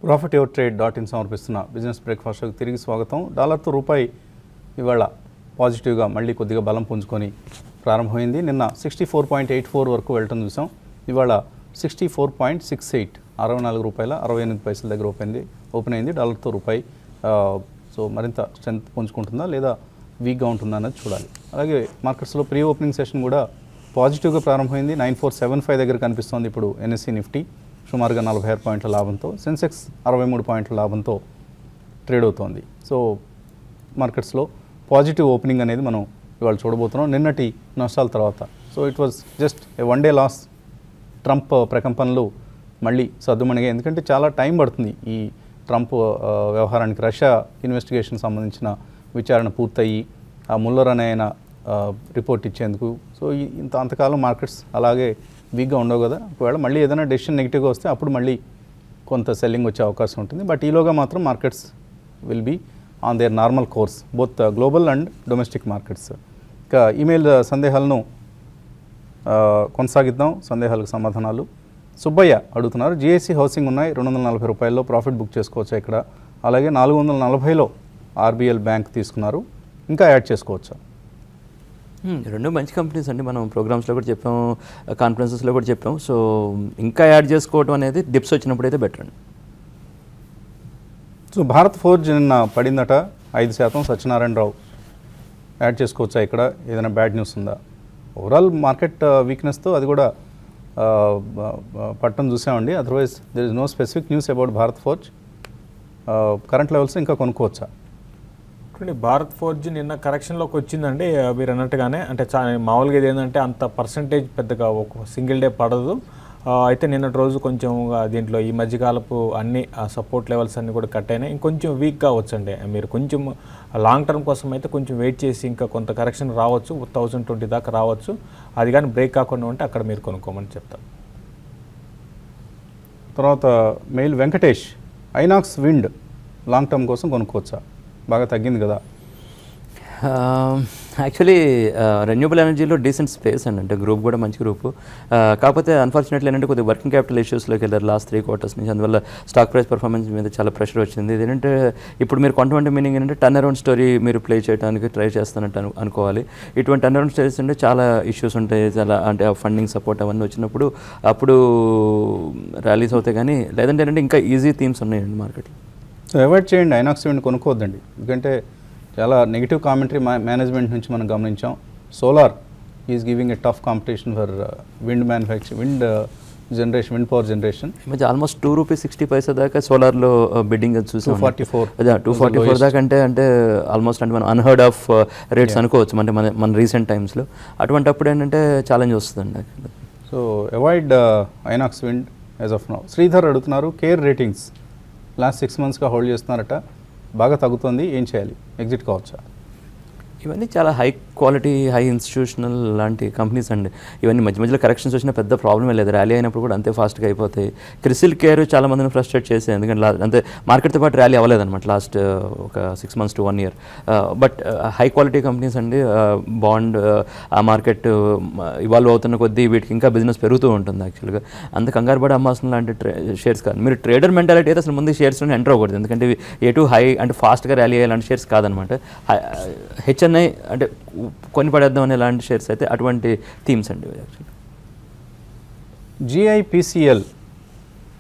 profityourtrade.in సమర్పిస్తున్న business బ్రేక్ఫాస్ట్కి తిరిగి స్వాగతం. డాలర్తో రూపాయి ఇవాళ పాజిటివ్గా మళ్ళీ కొద్దిగా బలం పుంజుకొని ప్రారంభమైంది. నిన్న 64.84 వరకు వెళ్ళటం చూసాం. ఇవాళ 64.68 ₹64.68 దగ్గర ఓపెన్ అయింది. డాలర్తో రూపాయి సో మరింత స్ట్రెంత్ పుంజుకుంటుందా లేదా వీక్గా ఉంటుందా అన్నది చూడాలి. అలాగే మార్కెట్స్లో ప్రీ ఓపెనింగ్ సెషన్ కూడా పాజిటివ్గా ప్రారంభమైంది. 9475 దగ్గర కనిపిస్తోంది ఇప్పుడు ఎన్ఎస్సీ నిఫ్టీ సుమారుగా 46 పాయింట్ల లాభంతో, సెన్సెక్స్ 63 పాయింట్ల లాభంతో ట్రేడ్ అవుతోంది. సో మార్కెట్స్లో పాజిటివ్ ఓపెనింగ్ అనేది మనం ఇవాళ చూడబోతున్నాం నిన్నటి నష్టాల తర్వాత. So it was just a one day loss. Trump ప్రకంపనలు మళ్ళీ సర్దుమణిగా, ఎందుకంటే చాలా టైం పడుతుంది ఈ ట్రంప్ వ్యవహారానికి. రష్యా ఇన్వెస్టిగేషన్ సంబంధించిన విచారణ పూర్తయి ఆ ముల్లర్ అనే ఆయన రిపోర్ట్ ఇచ్చేందుకు. సో అంతకాలం మార్కెట్స్ అలాగే వీక్గా ఉండవు కదా. ఒకవేళ మళ్ళీ ఏదైనా డెసిషన్ నెగిటివ్గా వస్తే అప్పుడు మళ్ళీ కొంత సెల్లింగ్ వచ్చే అవకాశం ఉంటుంది. బట్ ఈలోగా మాత్రం markets will be on their normal course, both global and domestic markets. ఇక ఈమెయిల్ సందేహాలను కొనసాగిద్దాం. సందేహాలకు సమాధానాలు సుబ్బయ్య అడుగుతున్నారు. జిఐసి హౌసింగ్ ఉన్నాయి, ₹240 ప్రాఫిట్ బుక్ చేసుకోవచ్చా ఇక్కడ? అలాగే 440లో ఆర్బిఎల్ బ్యాంక్ తీసుకున్నారు, ఇంకా యాడ్ చేసుకోవచ్చా? రెండు మంచి కంపెనీస్ అండి. మనం ప్రోగ్రామ్స్లో కూడా చెప్పాం, కాన్ఫరెన్సెస్లో కూడా చెప్పాం. సో ఇంకా యాడ్ చేసుకోవడం అనేది డిప్స్ వచ్చినప్పుడు అయితే బెటర్ అండి. సో భారత్ ఫోర్జ్ నిన్న పడిందట 5%. సత్యనారాయణరావు యాడ్ చేసుకోవచ్చా ఇక్కడ? ఏదైనా బ్యాడ్ న్యూస్ ఉందా? ఓవరాల్ మార్కెట్ వీక్నెస్తో అది కూడా పట్టణం చూసామండి. Otherwise there is no specific news about Bharat Forge. Current levels ఇంకా కొనుక్కోవచ్చా? భారత్ ఫోర్జ్ నిన్న కరెక్షన్లోకి వచ్చిందండి. మీరు అన్నట్టుగానే, అంటే మామూలుగా ఇది ఏంటంటే అంత పర్సంటేజ్ పెద్దగా ఒక సింగిల్ డే పడదు. అయితే నిన్నటి రోజు కొంచెం దీంట్లో ఈ మధ్యకాలపు అన్ని సపోర్ట్ లెవెల్స్ అన్నీ కూడా కట్ అయినాయి. ఇంకొంచెం వీక్గా వచ్చండి. మీరు కొంచెం లాంగ్ టర్మ్ కోసం అయితే కొంచెం వెయిట్ చేసి ఇంకా కొంత కరెక్షన్ రావచ్చు, 1020 దాకా రావచ్చు. అది కానీ బ్రేక్ కాకుండా ఉంటే అక్కడ మీరు కొనుక్కోమని చెప్తాను. తర్వాత mail Venkatesh, INOX wind long term కోసం కొనుక్కోవచ్చా? బాగా తగ్గింది కదా. యాక్చువల్లీ రెన్యూబుల్ ఎనర్జీలో డీసెంట్ స్పేస్ అండి, అంటే గ్రూప్ కూడా మంచి గ్రూపు. కాకపోతే అన్ఫార్చునేట్లీ ఏంటంటే కొద్దిగా వర్కింగ్ క్యాపిటల్ ఇష్యూస్లోకి వెళ్ళారు లాస్ట్ 3 quarters నుంచి. అందువల్ల స్టాక్ ప్రైస్ పర్ఫార్మెన్స్ మీద చాలా ప్రెషర్ వచ్చింది. ఇది ఏంటంటే ఇప్పుడు మీరు కొంతమంది మీనింగ్ ఏంటంటే టర్న్ అరౌండ్ స్టోరీ మీరు ప్లే చేయడానికి ట్రై చేస్తున్నట్టు అనుకోవాలి. ఇటువంటి టర్న్ అరౌండ్ స్టోరీస్ అంటే చాలా ఇష్యూస్ ఉంటాయి, చాలా అంటే ఫండింగ్ సపోర్ట్ అవన్నీ వచ్చినప్పుడు అప్పుడు ర్యాలీస్ అవుతాయి. కానీ లేదంటే ఏంటంటే ఇంకా ఈజీ థీమ్స్ ఉన్నాయండి మార్కెట్లో. సో అవాయిడ్ చేయండి, ఐనాక్స్ విండ్ కొనుక్కోవద్దండి. ఎందుకంటే చాలా నెగిటివ్ కామెంటరీ మేనేజ్మెంట్ నుంచి మనం గమనించాం. Solar is giving a tough competition for wind manufacture, wind generation, wind power generation. ఈ మధ్య ఆల్మోస్ట్ ₹2.60 దాకా సోలార్లో బిడ్డింగ్ చూసాం. 244 దాకా అంటే ఆల్మోస్ట్ అంటే మనం అన్హర్డ్ ఆఫ్ రేట్స్ అనుకోవచ్చు. అంటే మన రీసెంట్ టైమ్స్లో అటువంటి అప్పుడు ఏంటంటే ఛాలెంజ్ వస్తుందండి. So avoid INOX wind as of now. Sridhar అడుగుతున్నారు, కేర్ రేటింగ్స్ లాస్ట్ 6 monthsగా హోల్డ్ చేస్తున్నారట, బాగా తగ్గుతుంది, ఏం చేయాలి? ఎగ్జిట్ కావచ్చా? ఇవన్నీ చాలా హై క్వాలిటీ, హై ఇన్స్టిట్యూషనల్ లాంటి కంపెనీస్ అండి. ఇవన్నీ మధ్య మధ్యలో కరెక్షన్స్ వచ్చినా పెద్ద ప్రాబ్లమే లేదు. ర్యాలీ అయినప్పుడు కూడా అంతే ఫాస్ట్గా అయిపోతాయి. క్రిసిల్ కేర్ చాలా మందిని ఫ్రస్ట్రేట్ చేసాయి, ఎందుకంటే అంతే మార్కెట్తో పాటు ర్యాలీ అవ్వలేదన్నమాట లాస్ట్ ఒక 6 months to 1 year. But high quality companies అండి. బాండ్ ఆ మార్కెట్ ఇవాల్వ్ అవుతున్న కొద్దీ వీటికి ఇంకా బిజినెస్ పెరుగుతూ ఉంటుంది. యాక్చువల్గా అంత కంగారు పడి అమ్మాల్సిన లాంటి షేర్స్ కాదు. మీరు ట్రేడర్ మెంటాలిటీ అయితే అసలు ముందు షేర్స్లో ఎంటర్ అవ్వకూడదు, ఎందుకంటే ఎటు హై అంటే ఫాస్ట్గా ర్యాలీ అయ్యేలాంటి షేర్స్ కాదనమాట. హెచ్ఎన్ఐ అంటే కొని పడేద్దాం అనే లాంటి షేర్స్ అయితే అటువంటి థీమ్స్ అండి. యాక్చువల్లీ జిఐపిసిఎల్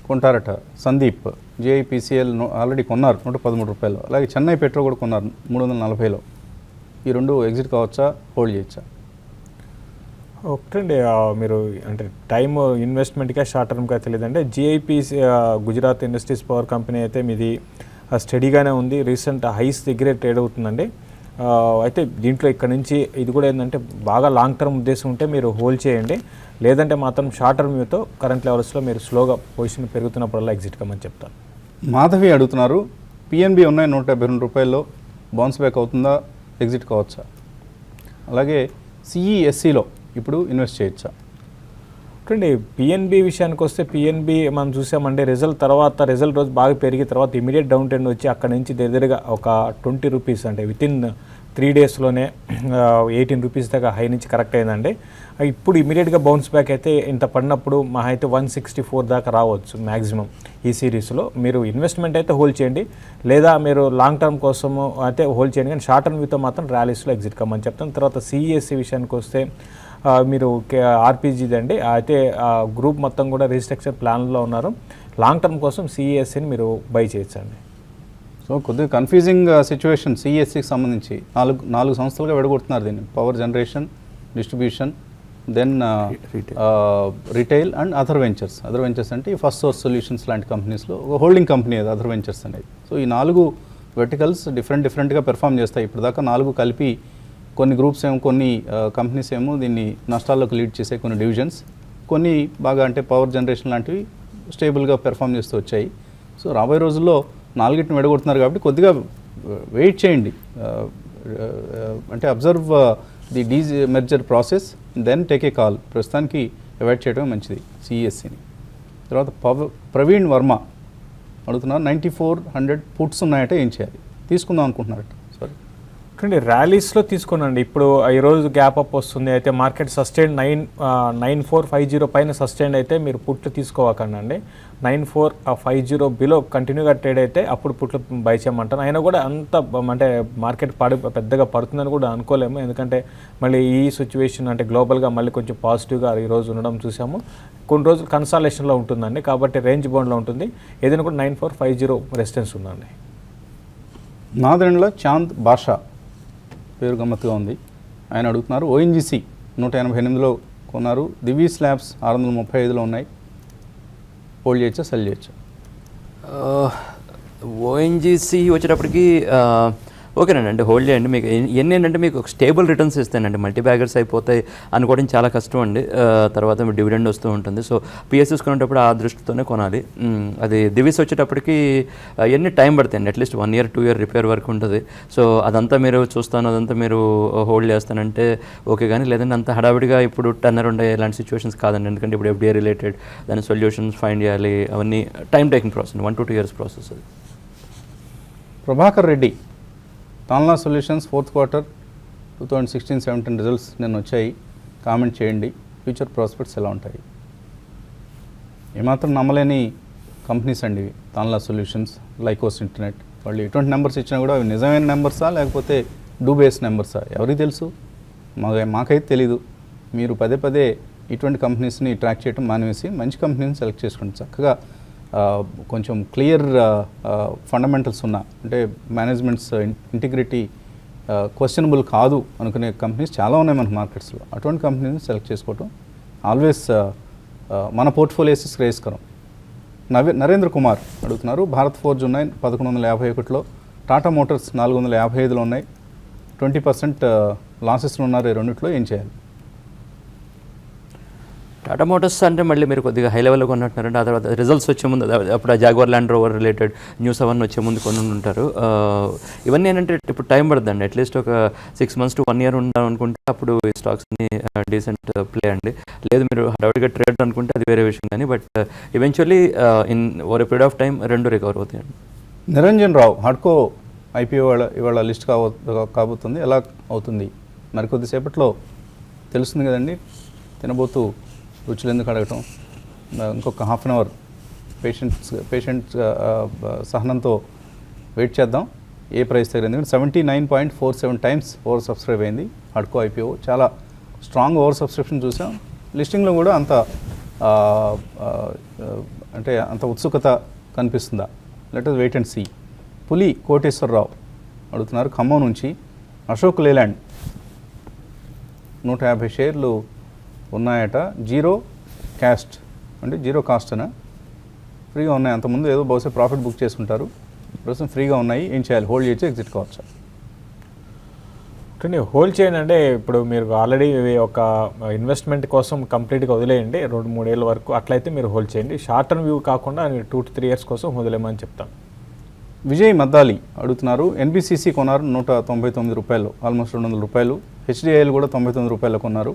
కొంటారట సందీప్. జిఐపిసిఎల్ ఆల్రెడీ కొన్నారు ₹113. అలాగే చెన్నై పెట్రో కూడా కొన్నారు $340. ఈ రెండు ఎగ్జిట్ కావచ్చా, హోల్డ్ చేయొచ్చా? ఒకటండి, మీరు అంటే టైమ్ ఇన్వెస్ట్మెంట్గా షార్ట్ టర్మ్గా తెలియదండి. జిఐపిసి గుజరాత్ ఇండస్ట్రీస్ పవర్ కంపెనీ అయితే మీది స్టడీగానే ఉంది, రీసెంట్ హైస్ దగ్గరే ట్రేడ్ అవుతుందండి. అయితే దీంట్లో ఇక్కడ నుంచి ఇది కూడా ఏంటంటే బాగా లాంగ్ టర్మ్ ఉద్దేశం ఉంటే మీరు హోల్డ్ చేయండి, లేదంటే మాత్రం షార్ట్ టర్మ్ వ్యూతో కరెంట్ లెవెల్స్లో మీరు స్లోగా పొజిషన్ పెరుగుతున్నప్పుడల్లా ఎగ్జిట్ కమ్మని చెప్తాను. మాధవి అడుగుతున్నారు, పిఎన్బి ఉన్నాయి ₹152, బౌన్స్ బ్యాక్ అవుతుందా, ఎగ్జిట్ కావచ్చా? అలాగే సిఈఎస్సిలో ఇప్పుడు ఇన్వెస్ట్ చేయొచ్చా? చూడండి, పిఎన్బి విషయానికి వస్తే పిఎన్బి మనం చూసామంటే రిజల్ట్ రోజు బాగా పెరిగిన తర్వాత ఇమీడియట్ డౌన్ ట్రెండ్ వచ్చి అక్కడ నుంచి దగ్గరగా ఒక ₹20 అంటే వితిన్ 3 డేస్లోనే 18 రూపీస్ దాకా హై నుంచి కరెక్ట్ అయిందండి. ఇప్పుడు ఇమీడియట్గా బౌన్స్ బ్యాక్ అయితే ఇంత పడినప్పుడు మా అయితే 164 దాకా రావచ్చు మ్యాక్సిమం ఈ సిరీస్లో. మీరు ఇన్వెస్ట్మెంట్ అయితే హోల్డ్ చేయండి, లేదా మీరు లాంగ్ టర్మ్ కోసము అయితే హోల్డ్ చేయండి, కానీ షార్ట్ టర్మ్ వ్యూతో మాత్రం ర్యాలీస్లో ఎగ్జిట్ కమ్మని చెప్తాను. తర్వాత సిఈఎస్సి విషయానికి వస్తే మీరు ఆర్పీజీది అండి, అయితే గ్రూప్ మొత్తం కూడా రీస్ట్రక్చర్ ప్లాన్లో ఉన్నారు. లాంగ్ టర్మ్ కోసం సిఈఎస్సిని మీరు బై చేయొచ్చండి. సో కొద్దిగా కన్ఫ్యూజింగ్ సిచ్యువేషన్ సిఎస్సికి సంబంధించి నాలుగు సంస్థలుగా విడగొడుతున్నారు దీన్ని. Power generation, distribution, then retail and other ventures. Other ventures అంటే ఈ ఫస్ట్ సోర్స్ సొల్యూషన్స్ లాంటి కంపెనీస్లో ఒక హోల్డింగ్ కంపెనీ అది అదర్ వెంచర్స్ అనేది. సో ఈ 4 వెర్టికల్స్ డిఫరెంట్గా పెర్ఫామ్ చేస్తాయి. ఇప్పుడు దాకా 4 కలిపి కొన్ని గ్రూప్స్ ఏమో, కొన్ని కంపెనీస్ ఏమో దీన్ని నష్టాల్లోకి లీడ్ చేసే కొన్ని డివిజన్స్, కొన్ని బాగా అంటే పవర్ జనరేషన్ లాంటివి స్టేబుల్గా పెర్ఫామ్ చేస్తూ వచ్చాయి. సో రాబోయే రోజుల్లో 4ని విడగొడుతున్నారు కాబట్టి కొద్దిగా వెయిట్ చేయండి, అంటే observe the merger process, then take a call. ప్రస్తుతానికి అవాయిడ్ చేయడమే మంచిది సిఈఎస్సిని. తర్వాత ప్రవీణ్ వర్మ అడుగుతున్నారు 9400 పుట్స్ ఉన్నాయట, ఏం చేయాలి? తీసుకుందాం అనుకుంటున్నారట. సారీ చూడండి, ర్యాలీస్లో తీసుకోనండి. ఇప్పుడు ఈరోజు గ్యాప్ అప్ వస్తుంది, అయితే మార్కెట్ సస్టైన్ 9450 పైన సస్టైన్ అయితే మీరు పుట్లు తీసుకోవకండి అండి. 9450 బిలో కంటిన్యూగా ట్రేడ్ అయితే అప్పుడు పుట్లు బై చేయమంటాను. అయినా కూడా అంత అంటే మార్కెట్ పెద్దగా పడుతుందని కూడా అనుకోలేము, ఎందుకంటే మళ్ళీ ఈ సిచ్యువేషన్ అంటే గ్లోబల్గా మళ్ళీ కొంచెం పాజిటివ్గా ఈరోజు ఉండడం చూసాము. కొన్ని రోజులు కన్సాలేషన్లో ఉంటుందండి, కాబట్టి రేంజ్ బౌండ్లో ఉంటుంది. ఏదైనా కూడా 9450 రెసిస్టెన్స్ ఉందండి. నాదెండ్ల చాంద్ బాషా పేరు గమ్మత్తుగా ఉంది. ఆయన అడుగుతున్నారు ఓఎన్జీసీ 188లో కొన్నారు, దివీ స్లాబ్స్ 635లో ఉన్నాయి, హోల్డ్ చేయొచ్చా, సెల్ చేయొచ్చా? ఓఎన్జీసీ వచ్చేటప్పటికి ఓకేనండి, అంటే హోల్డ్ చేయండి. మీకు ఎన్ని ఏంటంటే మీకు ఒక స్టేబుల్ రిటర్న్స్ ఇస్తానండి. మల్టీ బ్యాగర్స్ అయిపోతాయి అనుకోవడం చాలా కష్టం అండి. తర్వాత మీకు డివిడెండ్ వస్తూ ఉంటుంది. సో పిఎస్ఎస్ కొనేటప్పుడు ఆ దృష్టితోనే కొనాలి. అది దివీస్ వచ్చేటప్పటికి ఎన్ని టైం పడుతాయండి, అట్లీస్ట్ 1 year 2 year రిపేర్ వరకు ఉంటుంది. సో అదంతా మీరు చూస్తాను, అదంతా మీరు హోల్డ్ చేస్తానంటే ఓకే, కానీ లేదంటే అంత హడావిడిగా ఇప్పుడు టర్నర్ ఉండే ఇలాంటి సిచ్యువేషన్స్ కాదండి. ఎందుకంటే ఇప్పుడు ఎఫ్డిఐ రిలేటెడ్ దాని సొల్యూషన్స్ ఫైండ్ చేయాలి, అవన్నీ time taking process, 1 to 2 years process అది. Prabhakar Reddy Tanla solutions 4th quarter 2016-17 results నిన్న వచ్చాయి, కామెంట్ చేయండి, ఫ్యూచర్ ప్రాస్పెక్ట్స్ ఎలా ఉంటాయి? ఏమాత్రం నమ్మలేని కంపెనీస్ అండి ఇవి. తాన్లా సొల్యూషన్స్, లైకోస్ ఇంటర్నెట్, వాళ్ళు ఎటువంటి నెంబర్స్ ఇచ్చినా కూడా అవి నిజమైన నెంబర్సా లేకపోతే డూబేస్ నెంబర్సా ఎవరికి తెలుసు? మాకైతే తెలీదు. మీరు పదే పదే ఇటువంటి కంపెనీస్ని ట్రాక్ చేయడం మానేసి మంచి కంపెనీని సెలెక్ట్ చేసుకోండి. చక్కగా కొంచెం క్లియర్ ఫండమెంటల్స్ ఉన్న, అంటే మేనేజ్మెంట్స్ ఇంటిగ్రిటీ క్వశ్చనబుల్ కాదు అనుకునే కంపెనీస్ చాలా ఉన్నాయి మన మార్కెట్స్లో. అటువంటి కంపెనీని సెలెక్ట్ చేసుకోవటం ఆల్వేస్ మన పోర్ట్ఫోలియోస్ శ్రేయస్కరం. నరేంద్ర కుమార్ అడుగుతున్నారు భారత్ ఫోర్జ్ ఉన్నాయి 1151లో, టాటా మోటార్స్ 455లో ఉన్నాయి, 20% లాసెస్లో ఉన్నారు. ఈ రెండిట్లో ఏం చేయాలి? టాటా మోటార్స్ అంటే మళ్ళీ మీరు కొద్దిగా హై లెవెల్లో కొన్నట్టున్నారంటే, ఆ తర్వాత రిజల్ట్స్ వచ్చే ముందు అప్పుడు ఆ jaguar land rover related news అవన్నీ వచ్చే ముందు కొన్ని ఉంటారు. ఇవన్నీ ఏంటంటే ఇప్పుడు టైం పడుతుందండి. అట్లీస్ట్ ఒక 6 months to 1 year ఉండాలి అనుకుంటే అప్పుడు ఈ స్టాక్స్ని డీసెంట్ ప్లే అండి. లేదు మీరు హడావుడిగా ట్రేడ్ అనుకుంటే అది వేరే విషయం, కానీ but eventually in over a period of time రెండు రికవర్ అవుతాయండి. నిరంజన్ రావు హడ్కో ఐపీఓ ఇవాళ లిస్ట్ కాబోతుంది, ఎలా అవుతుంది? మరికొద్దిసేపట్లో తెలుస్తుంది కదండి. తినబోతూ రుచులు ఎందుకు అడగటం? ఇంకొక హాఫ్ అన్ అవర్ పేషెంట్స్ సహనంతో వెయిట్ చేద్దాం. ఏ ప్రైస్ దగ్గర, ఎందుకంటే 79.47 times ఓవర్ సబ్స్క్రైబ్ అయింది హడ్కో ఐపీఓ. చాలా స్ట్రాంగ్ ఓవర్ సబ్స్క్రిప్షన్ చూసాం. లిస్టింగ్లో కూడా అంత అంటే అంత ఉత్సుకత కనిపిస్తుందా? Let us wait and see. Puli Koteswararao అడుగుతున్నారు ఖమ్మం నుంచి, అశోక్ లేలాండ్ 150 షేర్లు ఉన్నాయట, జీరో కాస్ట్ అంటే జీరో కాస్ట్ అనా, ఫ్రీగా ఉన్నాయి? అంతకుముందు ఏదో బహుశా ప్రాఫిట్ బుక్ చేసుకుంటారు, ప్రస్తుతం ఫ్రీగా ఉన్నాయి, ఏం చేయాలి? హోల్డ్ చేయొచ్చు, ఎగ్జిట్ కావచ్చా? అంటే హోల్డ్ చేయండి అంటే ఇప్పుడు మీరు ఆల్రెడీ ఒక ఇన్వెస్ట్మెంట్ కోసం కంప్లీట్గా వదిలేయండి 2-3 ఏళ్ళ వరకు, అట్లయితే మీరు హోల్డ్ చేయండి. షార్ట్ టర్మ్ వ్యూ కాకుండా 2 to 3 years కోసం వదిలేమని చెప్తాను. విజయ్ మద్దాలి అడుగుతున్నారు ఎన్బిసిసి కొన్నారు 199 రూపాయలు, ఆల్మోస్ట్ 200 రూపాయలు. హెచ్డిఐలు కూడా 99 రూపాయలు కొన్నారు,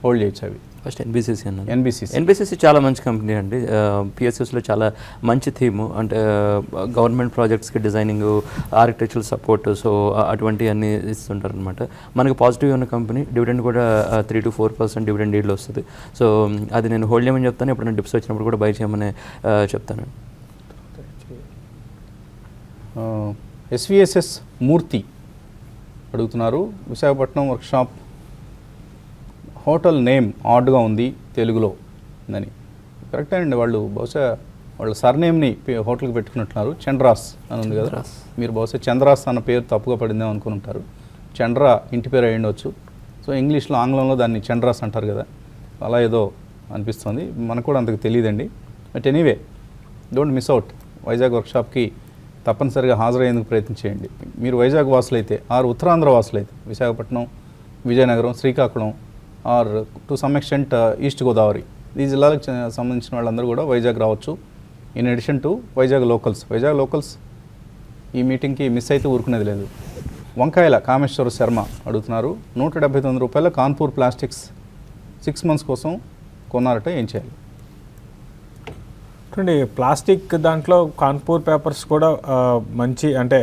హోల్డ్ చేయొచ్చు అవి? ఫస్ట్ ఎన్బిసిసి అన్నది. ఎన్బిసిసి. ఎన్బిసిసి చాలా మంచి కంపెనీ అండి. పిఎస్ఎస్లో చాలా మంచి థీము, అంటే గవర్నమెంట్ ప్రాజెక్ట్స్కి డిజైనింగ్, ఆర్కిటెక్చరల్ సపోర్ట్, సో అటువంటి అన్నీ ఇస్తుంటారు అనమాట. మనకి పాజిటివ్ ఉన్న కంపెనీ. డివిడెండ్ కూడా 3 to 4% డివిడెండ్ ఈల్డ్ వస్తుంది. సో అది నేను హోల్డ్ చేయమని చెప్తాను, ఎప్పుడైనా డిప్స్ వచ్చినప్పుడు కూడా బై చేయమని చెప్తాను. ఎస్విఎస్ఎస్ మూర్తి అడుగుతున్నారు, విశాఖపట్నం వర్క్షాప్ హోటల్ నేమ్ ఆడ్గా ఉంది తెలుగులో అని. కరెక్టే అండి, వాళ్ళు బహుశా వాళ్ళ సర్నేమ్ని హోటల్కి పెట్టుకున్నట్టున్నారు. చంద్రాస్ అని ఉంది కదా, మీరు బహుశా చంద్రాస్ అన్న పేరు తప్పుగా పడిందేమో అనుకుంటారు. చంద్ర ఇంటి పేరు అయి ఉండొచ్చు. సో ఇంగ్లీష్లో, ఆంగ్లంలో దాన్ని చంద్రాస్ అంటారు కదా, అలా ఏదో అనిపిస్తుంది. మనకు కూడా అంతకు తెలియదండి. But anyway, don't miss out. Vizag వర్క్షాప్కి తప్పనిసరిగా హాజరయ్యేందుకు ప్రయత్నం చేయండి. మీరు వైజాగ్ వాసులైతే, ఆర్ ఉత్తరాంధ్ర వాసులైతే, Visakhapatnam, Vizianagaram, Srikakulam, or to some extent east Godavari, ఈ జిల్లాలకు సంబంధించిన వాళ్ళందరూ కూడా వైజాగ్ రావచ్చు. In addition to Vizag locals ఈ మీటింగ్కి మిస్ అయితే ఊరుకునేది లేదు. వంకాయల కామేశ్వర శర్మ అడుగుతున్నారు, 179 రూపాయల కాన్పూర్ ప్లాస్టిక్స్ 6 months కోసం కొన్నారట, ఏం చేయాలి? చూడండి, ప్లాస్టిక్ దాంట్లో కాన్పూర్ పేపర్స్ కూడా మంచి, అంటే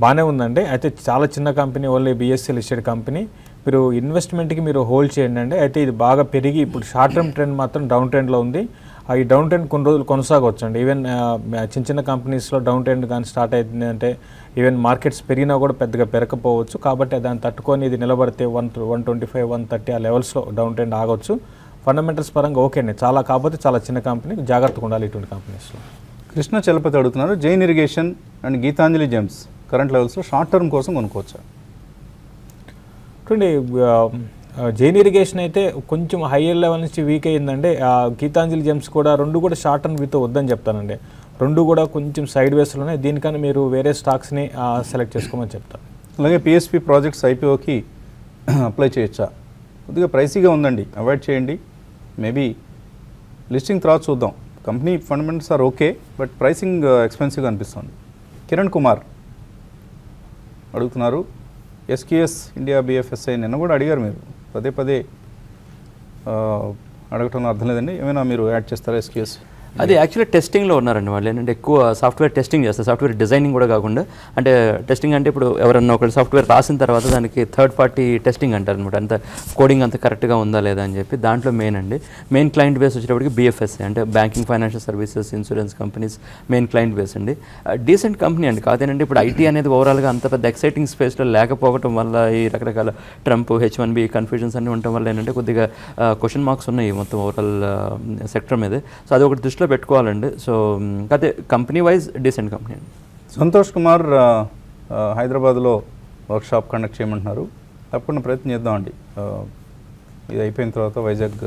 బాగానే ఉందండి. అయితే చాలా చిన్న company, only BSc listed company. మీరు ఇన్వెస్ట్మెంట్కి మీరు హోల్డ్ చేయండి అండి. అయితే ఇది బాగా పెరిగి ఇప్పుడు షార్ట్ టర్మ్ ట్రెండ్ మాత్రం డౌన్ ట్రెండ్లో ఉంది. ఈ డౌన్ ట్రెండ్ కొన్ని రోజులు కొనసాగవచ్చు అండి. ఈవెన్ చిన్న కంపెనీస్లో డౌన్ ట్రెండ్ కానీ స్టార్ట్ అవుతుంది అంటే ఈవెన్ మార్కెట్స్ పెరిగినా కూడా పెద్దగా పెరగకపోవచ్చు. కాబట్టి దాన్ని తట్టుకొని ఇది నిలబడితే 125, 130 ఆ లెవెల్స్లో డౌన్ ట్రెండ్ ఆగవచ్చు. ఫండమెంటల్స్ పరంగా ఓకే అండి, కాకపోతే చాలా చిన్న కంపెనీ, జాగ్రత్తగా ఉండాలి ఇటువంటి కంపెనీస్లో. కృష్ణ చలపతి అడుగుతున్నారు, Jain irrigation and Geetanjali gems current లెవెల్స్లో షార్ట్ టర్మ్ కోసం కొనుక్కోవచ్చా? చూడండి, జైన్ ఇరిగేషన్ అయితే కొంచెం హైయర్ లెవెల్ నుంచి వీక్ అయ్యిందండి. గీతాంజలి జెమ్స్ కూడా రెండు కూడా షార్ట్ టర్మ్ విత్ వద్దని చెప్తానండి. రెండు కూడా కొంచెం సైడ్ వేస్లోనే, దీనికన్నా మీరు వేరే స్టాక్స్ని సెలెక్ట్ చేసుకోమని చెప్తాను. అలాగే పిఎస్పి ప్రాజెక్ట్స్ ఐపీఓకి అప్లై చేయొచ్చా? కొద్దిగా ప్రైసీగా ఉందండి, అవాయిడ్ చేయండి. మేబీ లిస్టింగ్ తర్వాత చూద్దాం. Company fundamentals are okay, but pricing ఎక్స్పెన్సివ్గా అనిపిస్తుంది. కిరణ్ కుమార్ అడుగుతున్నారు, ఎస్కేఎస్ ఇండియా బిఎఫ్ఎస్ఐ నిన్న కూడా అడిగారు, మీరు పదే అడగటంలో అర్థం లేదండి. ఏమైనా మీరు యాడ్ చేస్తారా ఎస్కేఎస్? అది యాక్చువల్లీ టెస్టింగ్లో ఉన్నారండి వాళ్ళు. ఏంటంటే ఎక్కువ సాఫ్ట్వేర్ టెస్టింగ్ చేస్తారు, సాఫ్ట్వేర్ డిజైనింగ్ కూడా కాకుండా. అంటే టెస్టింగ్ అంటే ఇప్పుడు ఎవరన్నా ఒకటి సాఫ్ట్వేర్ రాసిన తర్వాత దానికి థర్డ్ పార్టీ టెస్టింగ్ అంటారు అనమాట. అంత కోడింగ్ అంత కరెక్ట్గా ఉందా లేదా అని చెప్పి. దాంట్లో మెయిన్ క్లయింట్ బేస్ వచ్చేటప్పటికి బిఎఫ్ఎస్ఐ, అంటే banking, financial services, insurance companies main client base అండి. డీసెంట్ కంపెనీ అండి. కాదేనంటే ఇప్పుడు ఐటీ అనేది ఓవరాల్గా అంత పెద్ద ఎక్సైటింగ్ స్పేస్లో లేకపోవడం వల్ల ఈ రకరకాల ట్రంప్, H1B కన్ఫ్యూజన్స్ అన్నీ ఉండటం వల్ల ఏంటంటే కొద్దిగా క్వశ్చన్ మార్క్స్ ఉన్నాయి మొత్తం ఓవరాల్ సెక్టర్ మీద. సో అది ఒకటి దృష్టిలో పెట్టుకోవాలండి. సో అదే కంపెనీ వైజ్ డీసెంట్ కంపెనీ అండి. సంతోష్ కుమార్ హైదరాబాద్లో వర్క్షాప్ కండక్ట్ చేయమంటున్నారు. తప్పకుండా ప్రయత్నం చేద్దామండి. ఇది అయిపోయిన తర్వాత, వైజాగ్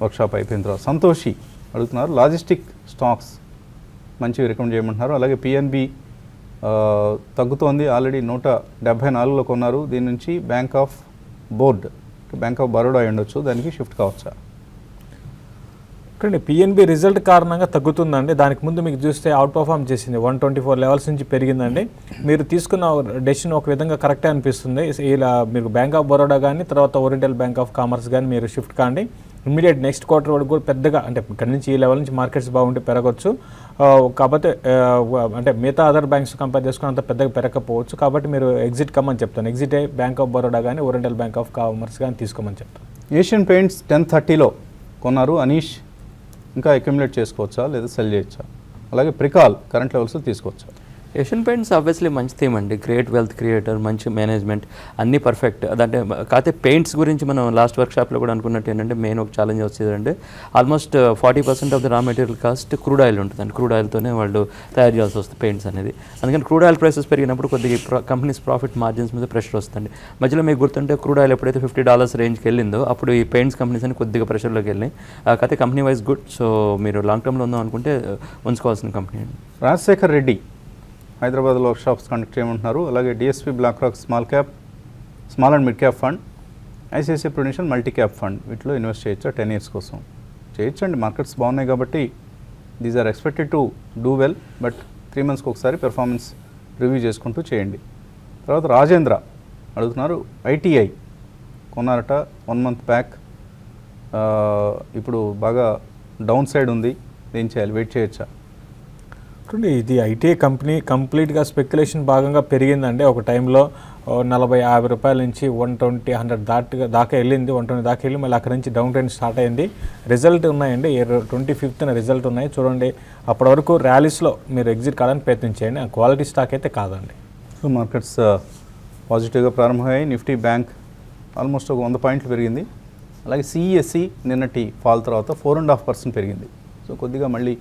వర్క్షాప్ అయిపోయిన తర్వాత. సంతోషి అడుగుతున్నారు, లాజిస్టిక్ స్టాక్స్ మంచివి రికమెండ్ చేయమంటున్నారు. అలాగే పిఎన్బి తగ్గుతోంది, ఆల్రెడీ 174లో కొన్నారు. దీని నుంచి బ్యాంక్ ఆఫ్ బరోడా అయి ఉండొచ్చు, దానికి షిఫ్ట్ కావచ్చా? చూడండి, పిఎన్బి రిజల్ట్ కారణంగా తగ్గుతుందండి. దానికి ముందు మీకు చూస్తే అవుట్ పర్ఫామ్ చేసింది, 124 లెవెల్స్ నుంచి పెరిగిందండి. మీరు తీసుకున్న డెసిషన్ ఒక విధంగా కరెక్టే అనిపిస్తుంది. ఇలా మీరు బ్యాంక్ ఆఫ్ బరోడా కానీ, తర్వాత ఓరియంటల్ బ్యాంక్ ఆఫ్ కామర్స్ కానీ మీరు షిఫ్ట్ కాండి. ఇమ్మీడియట్ నెక్స్ట్ క్వార్టర్ వరకు కూడా పెద్దగా, అంటే ఇక్కడ నుంచి ఈ లెవెల్ నుంచి మార్కెట్స్ బాగుంటే పెరగవచ్చు. కాకపోతే అంటే మిగతా అదర్ బ్యాంక్స్ కంపేర్ చేసుకుని అంత పెద్దగా పెరగకపోవచ్చు. కాబట్టి మీరు ఎగ్జిట్ కమ్మని చెప్తాను. ఎగ్జిట్ అయ్యి బ్యాంక్ ఆఫ్ బరోడా కానీ, ఓరియంటల్ బ్యాంక్ ఆఫ్ కామర్స్ కానీ తీసుకోమని చెప్తాను. ఏషియన్ పెయింట్స్ 1030లో కొన్నారు అనీష్, ఇంకా అక్యుములేట్ చేసుకోవచ్చా లేదా సెల్ చేయొచ్చా? అలాగే ప్రికాల్ కరెంట్ లెవెల్స్ తీసుకోవచ్చా? ఏషియన్ పెయింట్స్ ఆబ్వియస్లీ మంచి థీమ్ అండి. గ్రేట్ వెల్త్ క్రియేటర్, మంచి మేనేజ్మెంట్, అన్నీ పర్ఫెక్ట్. అదంటే కాకపోతే పెయింట్స్ గురించి మనం లాస్ట్ వర్క్షాప్లో కూడా అనుకున్నట్టు ఏంటంటే మెయిన్ ఒక ఛాలెంజ్ వచ్చేదంటే almost 40% of the raw material cost crude oil ఉంటుందండి. క్రూడ్ ఆయిల్తోనే వాళ్ళు తయారు చేయాల్సి వస్తుంది పెయింట్స్ అనేది. అందుకని క్రూడ్ ఆయిల్ ప్రైసెస్ పెరిగినప్పుడు కొద్దిగా కంపెనీస్ ప్రాఫిట్ మార్జిన్స్ మీద ప్రెషర్ వస్తుంది. మధ్యలో మీకు గుర్తుంటే క్రూడ్ ఆయిల్ ఎప్పుడైతే $50 రేంజ్కి వెళ్ళిందో అప్పుడు ఈ పెయింట్స్ కంపెనీస్ అని కొద్దిగా ప్రెషర్లోకి వెళ్ళినాయి. కాకపోతే కంపెనీ వైజ్ గుడ్. సో మీరు లాంగ్ టర్మ్లో ఉందాం అనుకుంటే ఉంచుకోవాల్సిన కంపెనీ అండి. రాజశేఖర్ రెడ్డి హైదరాబాద్లో వర్క్షాప్స్ కండక్ట్ చేయమంటున్నారు. అలాగే DSP BlackRock small and mid cap fund, ICICI prudential multi cap fund, వీటిలో ఇన్వెస్ట్ చేయొచ్చా 10 years కోసం? చేయొచ్చండి, మార్కెట్స్ బాగున్నాయి కాబట్టి. These are expected to do well, but 3 monthsకి ఒకసారి పెర్ఫార్మెన్స్ రివ్యూ చేసుకుంటూ చేయండి. తర్వాత రాజేంద్ర అడుగుతున్నారు, ఐటీఐ కొన్నారట 1 month బ్యాక్, ఇప్పుడు బాగా డౌన్ సైడ్ ఉంది, ఏం చేయాలి, వెయిట్ చేయొచ్చా? చూడండి, ఇది ఐటీ కంపెనీ కంప్లీట్గా స్పెక్యులేషన్ భాగంగా పెరిగిందండి. ఒక టైంలో 40-50 రూపాయల నుంచి 120-100 దాకా వెళ్ళింది, 120 దాకా వెళ్ళి మళ్ళీ అక్కడ నుంచి డౌన్ ట్రెండ్ స్టార్ట్ అయింది. రిజల్ట్ ఉన్నాయండి, 25th రిజల్ట్ ఉన్నాయి చూడండి. అప్పటి వరకు ర్యాలీస్లో మీరు ఎగ్జిట్ కావడానికి ప్రయత్నం చేయండి. క్వాలిటీ స్టాక్ అయితే కాదండి. సో మార్కెట్స్ పాజిటివ్గా ప్రారంభమయ్యాయి. నిఫ్టీ బ్యాంక్ ఆల్మోస్ట్ ఒక 100 పాయింట్లు పెరిగింది. అలాగే సిఈఎస్సి నిన్నటి ఫాల్ తర్వాత 4.5% పెరిగింది. సో కొద్దిగా మళ్ళీ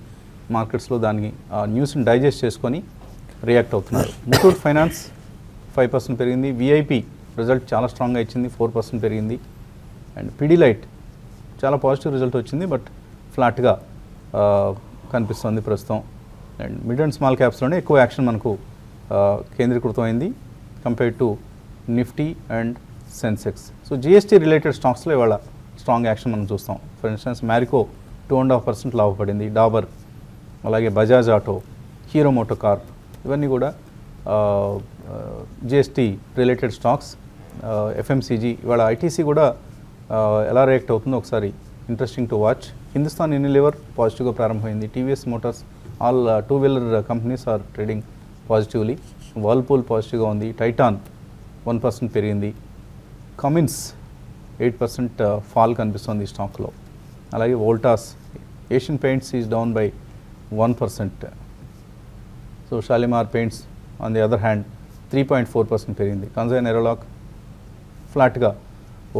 మార్కెట్స్లో దానికి న్యూస్ని డైజెస్ట్ చేసుకొని రియాక్ట్ అవుతున్నారు. ముతూట్ ఫైనాన్స్ 5% పెరిగింది. విఐపి రిజల్ట్ చాలా స్ట్రాంగ్గా ఇచ్చింది, 4% పెరిగింది. అండ్ పిడిలైట్ చాలా పాజిటివ్ రిజల్ట్ వచ్చింది, బట్ ఫ్లాట్గా కనిపిస్తుంది ప్రస్తుతం. అండ్ మిడ్ అండ్ స్మాల్ క్యాప్స్లోనే ఎక్కువ యాక్షన్ మనకు కేంద్రీకృతమైంది compared to Nifty and Sensex. So GST related స్టాక్స్లో ఇవాళ స్ట్రాంగ్ యాక్షన్ మనం చూస్తాం. ఫర్ ఇన్స్టెన్స్ మ్యారికో 2.5% లాభపడింది. డాబర్, అలాగే బజాజ్ ఆటో, హీరో మోటో కార్ప్, ఇవన్నీ కూడా జిఎస్టీ రిలేటెడ్ స్టాక్స్. ఎఫ్ఎంసీజీ ఇవాళ ఐటీసీ కూడా ఎలా రియాక్ట్ అవుతుందో ఒకసారి interesting to watch. Hindustan Unilever పాజిటివ్గా ప్రారంభమైంది. TVS motors, all two wheeler companies are trading positively. Whirlpool పాజిటివ్గా ఉంది. టైటాన్ 1% పెరిగింది. కమిన్స్ 8% ఫాల్ కనిపిస్తుంది ఈ స్టాక్లో. అలాగే Voltas, Asian paints is down by 1%. So Shalimar paints on the other hand 3.4% పెరిగింది. కన్జైన్ ఎరోలాక్ ఫ్లాట్గా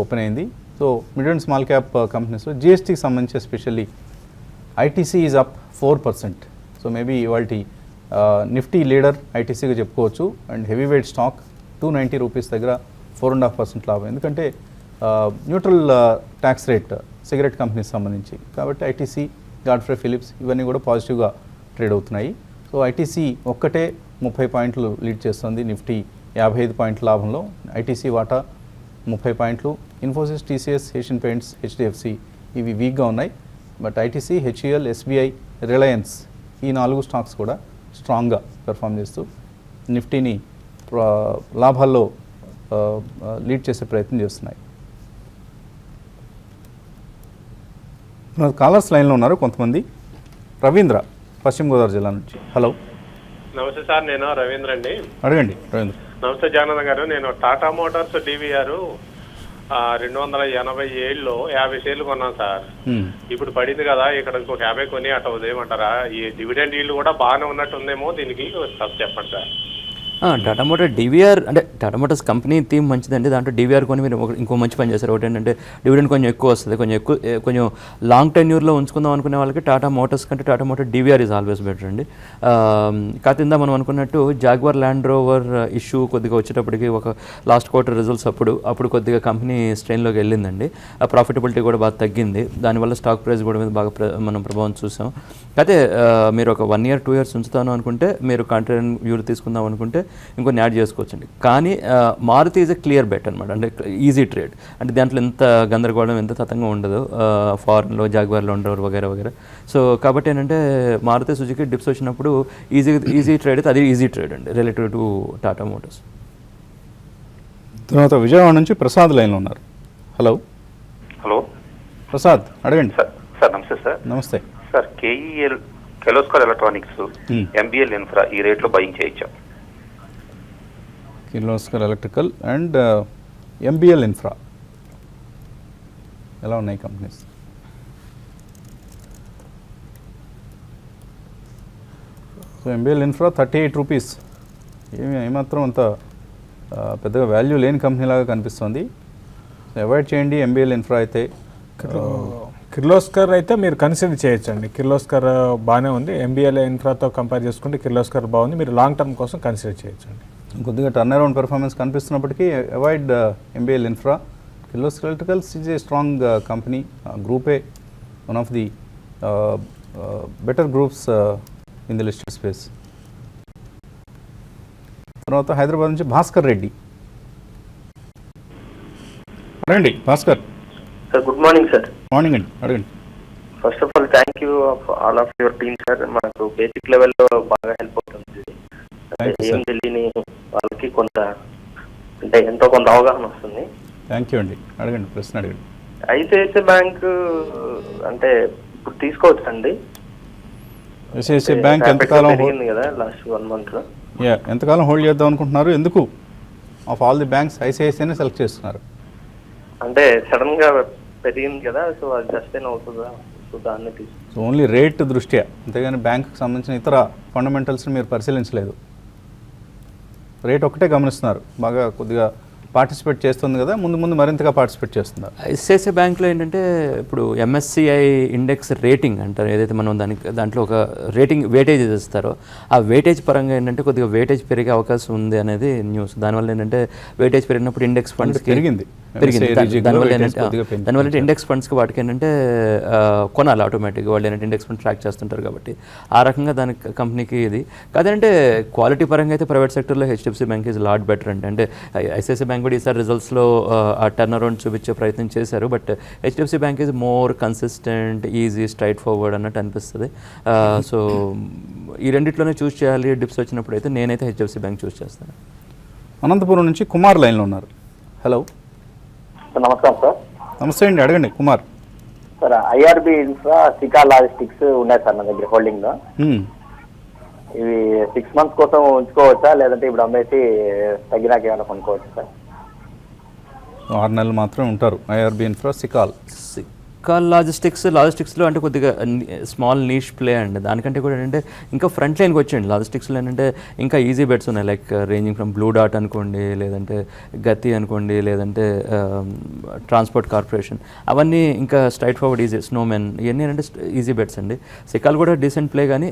ఓపెన్ అయింది. So mid and small cap కంపెనీస్లో జిఎస్టీకి సంబంధించి especially ITC is up 4%. So maybe ఇవాళ నిఫ్టీ లీడర్ ఐటీసీగా చెప్పుకోవచ్చు. And heavy weight stock 290 rupees దగ్గర 4.5% లాభం. ఎందుకంటే neutral tax rate cigarette companies సంబంధించి, కాబట్టి ఐటీసీ, గాడ్ఫ్రే ఫిలిప్స్ ఇవన్నీ కూడా పాజిటివ్గా ట్రేడ్ అవుతున్నాయి. సో ఐటీసీ ఒక్కటే 30 పాయింట్లు లీడ్ చేస్తుంది. నిఫ్టీ 55 పాయింట్ల లాభంలో. ఐటీసీ వాటా 30 పాయింట్లు. Infosys, TCS, Asian paints, HDFC ఇవి వీక్గా ఉన్నాయి. But ITC, HEL, SBI, Reliance ఈ 4 స్టాక్స్ కూడా స్ట్రాంగ్గా పెర్ఫామ్ చేస్తూ నిఫ్టీని లాభాల్లో లీడ్ చేసే ప్రయత్నం చేస్తున్నాయి. కాలర్స్ లైన్లో ఉన్నారు కొంతమంది. రవీంద్ర, పశ్చిమ గోదావరి జిల్లా నుంచి. హలో, నమస్తే సార్, నేను రవీంద్ర అండి. అడగండి రవీంద్ర. నమస్తే జగన్నాథ్ గారు. నేను టాటా మోటార్స్ డివిఆర్ 287లో 50 షేర్లు కొన్నాను సార్. ఇప్పుడు పడింది కదా, ఇక్కడ ఇంకొక 50 కొని అట్లా ఉదయమంటారా? ఈ డివిడెండ్ ఈల్డ్ కూడా బాగానే ఉన్నట్టుందేమో, దీనికి చెప్పండి సార్. టాటా మోటార్ డివిఆర్ అంటే టాటా మోటార్స్ కంపెనీ థీమ్ మంచిదండి. దాంట్లో డివిఆర్ కొని మీరు ఇంకో మంచి పని చేస్తారు. ఒకటి ఏంటంటే డివిడెండ్ కొంచెం ఎక్కువ వస్తుంది, కొంచెం లాంగ్ టెన్యూర్లో ఉంచుకుందాం అనుకునే వాళ్ళకి టాటా మోటార్స్ కంటే Tata motor DVR is always better అండి. కాకింద మనం అనుకున్నట్టు జాగ్వార్ ల్యాండ్ రోవర్ ఇష్యూ కొద్దిగా వచ్చేటప్పటికి ఒక లాస్ట్ క్వార్టర్ రిజల్ట్స్ అప్పుడు కొద్దిగా కంపెనీ స్ట్రెయిన్లోకి వెళ్ళిందండి. ఆ ప్రాఫిటబిలిటీ కూడా బాగా తగ్గింది. దానివల్ల స్టాక్ ప్రైస్ కూడా మీద బాగా మనం ప్రభావం చూసాం. అయితే మీరు ఒక 1 year 2 years ఉంచుతాను అనుకుంటే, మీరు కాంట్రాక్ట్ వ్యూలు తీసుకుందాం అనుకుంటే ఇంకొన్ని యాడ్ చేసుకోవచ్చండి. కానీ Maruti is a clear bet అనమాట. అంటే ఈజీ ట్రేడ్, అంటే దాంట్లో ఎంత గందరగోళం, ఎంత తతంగా ఉండదు. ఫారెన్లో జాగ్వార్లో ఉండరు వగేరా. సో కాబట్టి ఏంటంటే మారుతి సుజుకి డిప్స్ వచ్చినప్పుడు ఈజీ ట్రేడ్ అయితే అది ఈజీ ట్రేడ్ అండి రిలేటివ్ టు టాటా మోటార్స్. తర్వాత విజయవాడ నుంచి ప్రసాద్ లైన్లో ఉన్నారు. హలో ప్రసాద్, అడగండి. సార్ నమస్తే సార్. నమస్తే sir, Kirloskar electronics, MBL infra ఈ రేట్లో బయింగ్ చేయొచ్చా? Kirloskar electrical and MBL infra ఎలా ఉన్నాయి companies? So MBL infra 38 rupees, ఏమాత్రం అంత పెద్దగా వాల్యూ లేని కంపెనీలాగా కనిపిస్తుంది. అవాయిడ్ చేయండి ఎంబీఎల్ ఇన్ఫ్రా అయితే. కిర్లోస్కర్ అయితే మీరు కన్సిడర్ చేయొచ్చండి. కిర్లోస్కర్ బాగానే ఉంది. ఎంబీఎల్ ఇన్ఫ్రాతో కంపేర్ చేసుకుంటే కిర్లోస్కర్ బాగుంది. మీరు లాంగ్ టర్మ్ కోసం కన్సిడర్ చేయొచ్చండి. కొద్దిగా టర్న్ అరౌండ్ పెర్ఫార్మెన్స్ కనిపిస్తున్నప్పటికీ avoid MBL infra. Kirloskar electricals is a strong company. గ్రూపే one of the better groups in the listed space. తర్వాత హైదరాబాద్ నుంచి భాస్కర్ రెడ్డి. అడగండి Bhaskar. Sir good morning sir. Morning అండి, అడగండి. First of all thank you all of your team sir. మాకు basic లెవెల్లో బాగా help అవుతుంది. ఏం తెలియని వాళ్ళకి కొంత అంటే ఎంతో కొంత అవగాహన వస్తుంది. థ్యాంక్ యూ అండి. అడగండి, ప్రశ్న అడగండి. ఐసిఐసిఐ బ్యాంక్ అంటే ఇప్పుడు తీసుకోవచ్చు అండి. ఐసిఐసిఐ బ్యాంక్ ఎంతకాలం పెరిగింది కదా లాస్ట్ 1 month లో. ఎంతకాలం హోల్డ్ చేద్దాం అనుకుంటున్నారు? ఎందుకు ఆఫ్ ఆల్ ది బ్యాంక్స్ ఐసిఐసిఐనే సెలెక్ట్ చేస్తున్నారు? అంటే సడన్ గా పెరిగింది కదా, సో అది సస్టైన్ అవుతుందా, సో దాన్ని తీసుకు. సో ఓన్లీ రేట్ దృష్ట్యా, అంతేగాని బ్యాంకుకి సంబంధించిన ఇతర ఫండమెంటల్స్ని మీరు పరిశీలించలేదు. రేట్ ఒకటే గమనిస్తున్నారు. బాగా కొద్దిగా పార్టిసిపేట్ చేస్తుంది కదా, ముందు ముందు మరింతగా పార్టిసిపేట్ చేస్తున్నారు. ఐసిఐసిఐ బ్యాంక్లో ఏంటంటే ఇప్పుడు ఎంఎస్సిఐ ఇండెక్స్ రేటింగ్ అంటారు, ఏదైతే మనం దాంట్లో ఒక రేటింగ్ వెయిటేజ్ ఇస్తారో ఆ వెయిటేజ్ పరంగా ఏంటంటే కొద్దిగా వెయిటేజ్ పెరిగే అవకాశం ఉంది అనేది న్యూస్. దానివల్ల ఏంటంటే వెయిటేజ్ పెరిగినప్పుడు ఇండెక్స్ ఫండ్స్కి పెరిగింది. దానివల్ల ఏంటంటే ఇండెక్స్ ఫండ్స్కి వాటికి ఏంటంటే కొనాలి ఆటోమేటిక్గా, వాళ్ళు ఏంటంటే ఇండెక్స్ ఫండ్ ట్రాక్ చేస్తుంటారు కాబట్టి ఆ రకంగా దానికి కంపెనీకి ఇది కాదంటే క్వాలిటీ పరంగా అయితే ప్రైవేట్ సెక్టర్లో HDFC bank is lot better అంటే ఐసిఐసిఐ బ్యాంక్ కూడా ఈసారి రిజల్ట్స్లో ఆ టర్న్ అరౌండ్ చూపించే ప్రయత్నం చేశారు. But HDFC bank is more consistent, easy, straight forward అన్నట్టు అనిపిస్తుంది. సో ఈ రెండిట్లోనే చూస్ చేయాలి. డిప్స్ వచ్చినప్పుడు అయితే నేనైతే హెచ్డిఎఫ్సి బ్యాంక్ చూస్ చేస్తాను. అనంతపురం నుంచి కుమార్ లైన్లో ఉన్నారు. హలో, నమస్కారం సార్. నమస్తే అండి, అడగండి Kumar. Sir IRB infra, cica logistics ఉన్నాయి సార్ నా దగ్గర హోల్డింగ్లో. ఇవి 6 months కోసం ఉంచుకోవచ్చా, లేదంటే ఇప్పుడు అమ్మేసి తగ్గినాక ఏమైనా కొనుక్కోవచ్చా సార్? 6 నెలలు మాత్రమే ఉంటారు ఐఆర్బి ఇన్ఫ్రా, సికాల్. లాజిస్టిక్స్లో అంటే కొద్దిగా స్మాల్ నీష్ ప్లే అండి. దానికంటే కూడా ఏంటంటే ఇంకా ఫ్రంట్ లైన్కి వచ్చేయండి. లాజిస్టిక్స్లో ఏంటంటే ఇంకా ఈజీ బెట్స్ ఉన్నాయి, like ranging from blue dot అనుకోండి, లేదంటే గతి అనుకోండి, లేదంటే ట్రాన్స్పోర్ట్ కార్పొరేషన్, అవన్నీ ఇంకా స్ట్రైట్ ఫార్వర్డ్ ఈజీ, స్నోమెన్, ఇవన్నీ అంటే ఈజీ బెట్స్ అండి. సికాల్ కూడా డీసెంట్ ప్లే, కానీ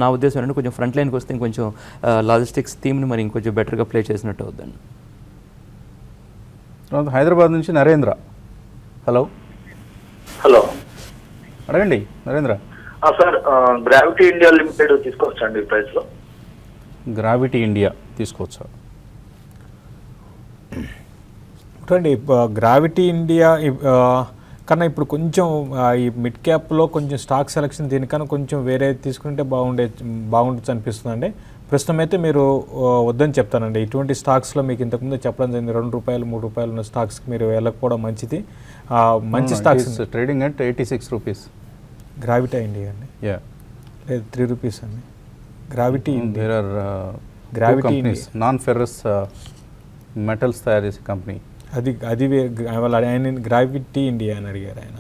నా ఉద్దేశం ఏంటంటే కొంచెం ఫ్రంట్ లైన్కి వస్తే ఇంకొంచెం లాజిస్టిక్స్ థీమ్ని మరి ఇంకొంచెం బెటర్గా ప్లే చేసినట్టు అవుద్దండి. తర్వాత హైదరాబాద్ నుంచి నరేంద్ర. హలో, హలో, అడగండి Narendra. Sir gravity India limited తీసుకోవచ్చా అండి ప్రైస్ లో? గ్రావిటీ ఇండియా తీసుకోవచ్చా? చూడండి, గ్రావిటీ ఇండియా కన్నా ఇప్పుడు కొంచెం ఈ మిడ్ క్యాప్లో కొంచెం స్టాక్ సెలెక్షన్ దీనికన్నా కొంచెం వేరే తీసుకుంటే బాగుంటుంది అనిపిస్తుందండి. ప్రస్తుతం అయితే మీరు వద్దని చెప్తానండి. ఇటువంటి స్టాక్స్లో మీకు ఇంతకుముందు చెప్పడం జరిగింది, ₹2, ₹3 ఉన్న స్టాక్స్కి మీరు వెళ్ళకపోవడం మంచిది. మంచి stocks trading at 86 rupees. Gravity India అండి, లేదు ₹3 అండి. Gravity there are gravity non ferrous metals తయారు చేసే కంపెనీ. అది ఆయన గ్రావిటీ ఇండియా అని అడిగారు ఆయన.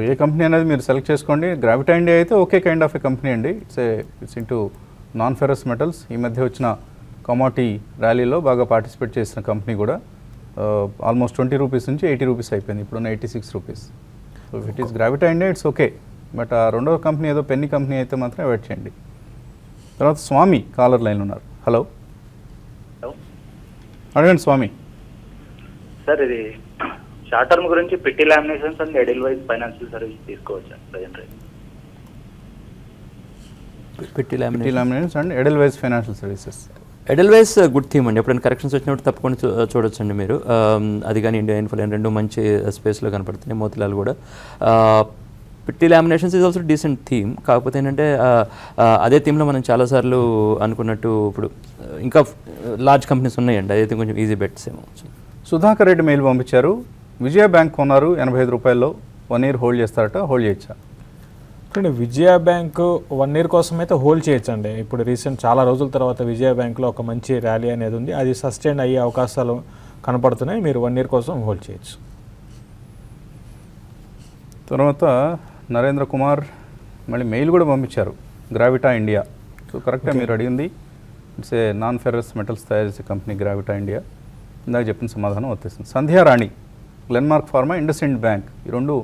ఏ కంపెనీ అనేది మీరు సెలెక్ట్ చేసుకోండి. గ్రావిటీ ఇండియా అయితే okay kind of a company అండి. It's into non ferrous metals. ఈ మధ్య వచ్చిన కమోడిటీ ర్యాలీలో బాగా పార్టిసిపేట్ చేసిన కంపెనీ కూడా ఆల్మోస్ట్ ₹20 నుంచి ₹80 అయిపోయింది. ఇప్పుడున్న ₹86. So it is gravity India, it's okay. But ఆ రెండవ కంపెనీ ఏదో పెన్నీ కంపెనీ అయితే మాత్రం అవాయిడ్ చేయండి. తర్వాత స్వామి కాలర్ లైన్ ఉన్నారు. హలో, అడగండి స్వామి. సార్ ఇది షార్ట్ టర్మ్ గురించి Pitti laminations and Edelweiss financial service తీసుకోవచ్చా present rate? Pitti laminations and Edelweiss financial services. Edelweiss good theme అండి. ఎప్పుడైనా కరెక్షన్స్ వచ్చినప్పుడు తప్పకుండా చూడొచ్చండి మీరు. అది కానీ ఇండియా ఇన్ఫోలైన్ రెండు మంచి స్పేస్లో కనపడుతున్నాయి. మోతిలాల్ కూడా. Pitti laminations is also decent theme. కాకపోతే ఏంటంటే అదే థీమ్లో మనం చాలాసార్లు అనుకున్నట్టు ఇప్పుడు ఇంకా లార్జ్ కంపెనీస్ ఉన్నాయండి, అదైతే కొంచెం ఈజీ బెట్స్ ఏమో. సుధాకర్ రెడ్డి మెయిల్ పంపించారు. విజయ బ్యాంక్ కొన్నారు ₹85, 1 year హోల్డ్ చేస్తారట, హోల్డ్ చేయొచ్చా? విజయ బ్యాంక్ 1 year కోసం అయితే హోల్డ్ చేయొచ్చండి. ఇప్పుడు రీసెంట్ చాలా రోజుల తర్వాత విజయ బ్యాంక్లో ఒక మంచి ర్యాలీ అనేది ఉంది, అది సస్టైన్ అయ్యే అవకాశాలు కనపడుతున్నాయి. మీరు 1 year కోసం హోల్డ్ చేయొచ్చు. తర్వాత నరేంద్ర కుమార్ మళ్ళీ మెయిల్ కూడా పంపించారు. Gravita India. సో కరెక్టే మీరు అడిగింది. It's a non ferrous metals తయారు చేసే కంపెనీ గ్రావిటా ఇండియా. ఇందాక చెప్పిన సమాధానం వచ్చేసింది. సంధ్యారాణి, గ్లెన్మార్క్ ఫార్మా, ఇండస్ఇండ్ బ్యాంక్, ఈ రెండు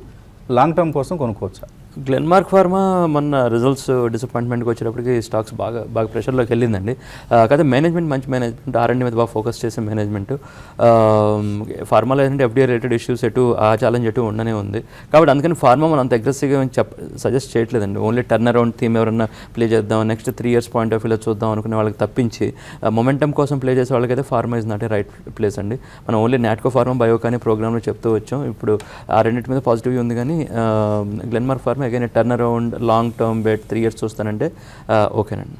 లాంగ్ టర్మ్ కోసం కొనుక్కోవచ్చా? గ్లెన్మార్క్ ఫార్మా మొన్న రిజల్ట్స్ డిసప్పాయింట్మెంట్కి వచ్చేటప్పటికి స్టాక్స్ బాగా ప్రెషర్లోకి వెళ్ళిందండి. కాకపోతే మేనేజ్మెంట్ మంచి మేనేజ్మెంట్, R&D మీద బాగా ఫోకస్ చేసే మేనేజ్మెంట్. ఫార్మాలో ఏంటంటే FDA రిలేటెడ్ ఇష్యూస్ ఆ ఛాలెంజ్ ఉండనే ఉంది. కాబట్టి అందుకని ఫార్మా మనం అంత అగ్రెసివ్గా సజెస్ట్ చేయట్లేదండి. ఓన్లీ టర్న్ అరౌండ్ థీమ్ ఎవరన్నా ప్లే చేద్దాం, నెక్స్ట్ 3 years పాయింట్ ఆఫ్ వ్యూలో చూద్దాం అనుకునే వాళ్ళకి తప్పించి మొమెంటమ్ కోసం ప్లే చేసే వాళ్ళకైతే pharma is not a right place అండి. మనం ఓన్లీ నాట్కో ఫార్మా, బయోకాని ప్రోగ్రామ్లో చెప్తూ వచ్చాం. ఇప్పుడు ఆ రెండింటి మీద పాజిటివ్ ఉంది, కానీ Glenmark pharma again turn around long term bet 3 years చూస్తానంటే ఓకేనండి.